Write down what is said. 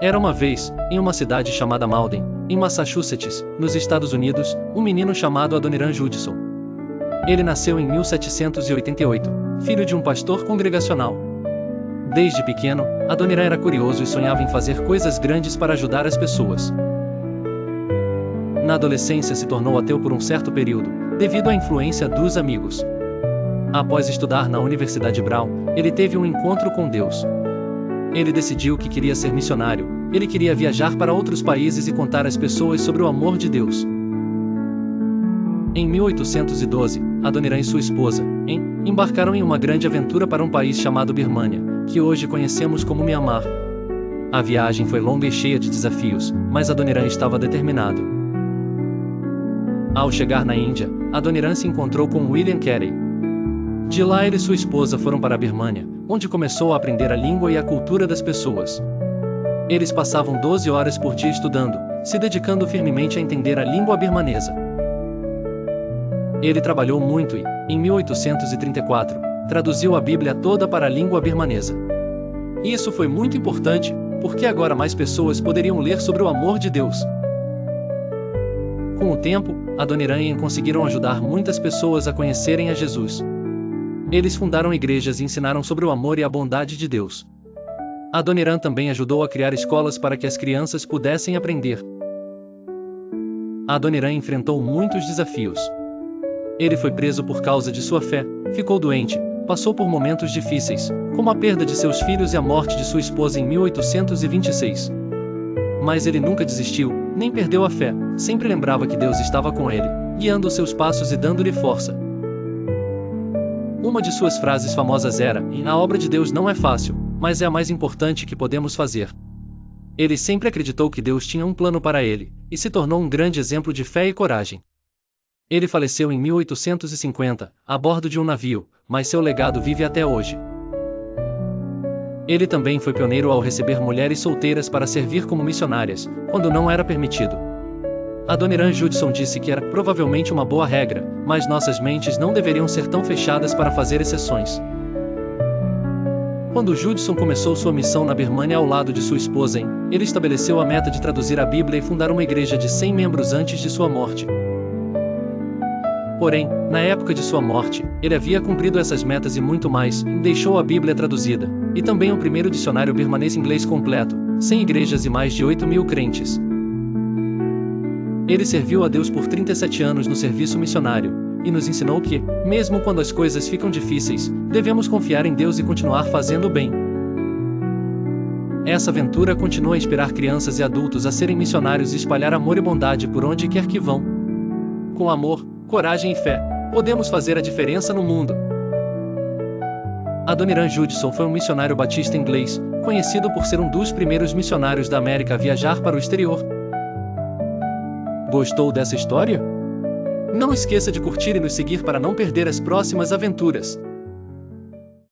Era uma vez, em uma cidade chamada Malden, em Massachusetts, nos Estados Unidos, um menino chamado Adoniran Judson. Ele nasceu em 1788, filho de um pastor congregacional. Desde pequeno, Adoniran era curioso e sonhava em fazer coisas grandes para ajudar as pessoas. Na adolescência se tornou ateu por um certo período, devido à influência dos amigos. Após estudar na Universidade Brown, ele teve um encontro com Deus. Ele decidiu que queria ser missionário. Ele queria viajar para outros países e contar às pessoas sobre o amor de Deus. Em 1812, Adoniran e sua esposa, embarcaram em uma grande aventura para um país chamado Birmânia, que hoje conhecemos como Mianmar. A viagem foi longa e cheia de desafios, mas Adoniran estava determinado. Ao chegar na Índia, Adoniran se encontrou com William Carey. De lá ele e sua esposa foram para a Birmânia, onde começou a aprender a língua e a cultura das pessoas. Eles passavam 12 horas por dia estudando, se dedicando firmemente a entender a língua birmanesa. Ele trabalhou muito e, em 1834, traduziu a Bíblia toda para a língua birmanesa. Isso foi muito importante, porque agora mais pessoas poderiam ler sobre o amor de Deus. Com o tempo, Adoniran conseguiram ajudar muitas pessoas a conhecerem a Jesus. Eles fundaram igrejas e ensinaram sobre o amor e a bondade de Deus. Adoniran também ajudou a criar escolas para que as crianças pudessem aprender. Adoniran enfrentou muitos desafios. Ele foi preso por causa de sua fé, ficou doente, passou por momentos difíceis, como a perda de seus filhos e a morte de sua esposa em 1826. Mas ele nunca desistiu, nem perdeu a fé, sempre lembrava que Deus estava com ele, guiando os seus passos e dando-lhe força. Uma de suas frases famosas era: "A obra de Deus não é fácil, mas é a mais importante que podemos fazer." Ele sempre acreditou que Deus tinha um plano para ele, e se tornou um grande exemplo de fé e coragem. Ele faleceu em 1850, a bordo de um navio, mas seu legado vive até hoje. Ele também foi pioneiro ao receber mulheres solteiras para servir como missionárias, quando não era permitido. Adoniran Judson disse que era provavelmente uma boa regra, mas nossas mentes não deveriam ser tão fechadas para fazer exceções. Quando Judson começou sua missão na Birmânia ao lado de sua esposa, ele estabeleceu a meta de traduzir a Bíblia e fundar uma igreja de 100 membros antes de sua morte. Porém, na época de sua morte, ele havia cumprido essas metas e muito mais, deixou a Bíblia traduzida, e também o primeiro dicionário birmanês inglês completo, 100 igrejas e mais de 8.000 crentes. Ele serviu a Deus por 37 anos no serviço missionário, e nos ensinou que, mesmo quando as coisas ficam difíceis, devemos confiar em Deus e continuar fazendo o bem. Essa aventura continua a inspirar crianças e adultos a serem missionários e espalhar amor e bondade por onde quer que vão. Com amor, coragem e fé, podemos fazer a diferença no mundo. Adoniran Judson foi um missionário batista inglês, conhecido por ser um dos primeiros missionários da América a viajar para o exterior. Gostou dessa história? Não esqueça de curtir e nos seguir para não perder as próximas aventuras.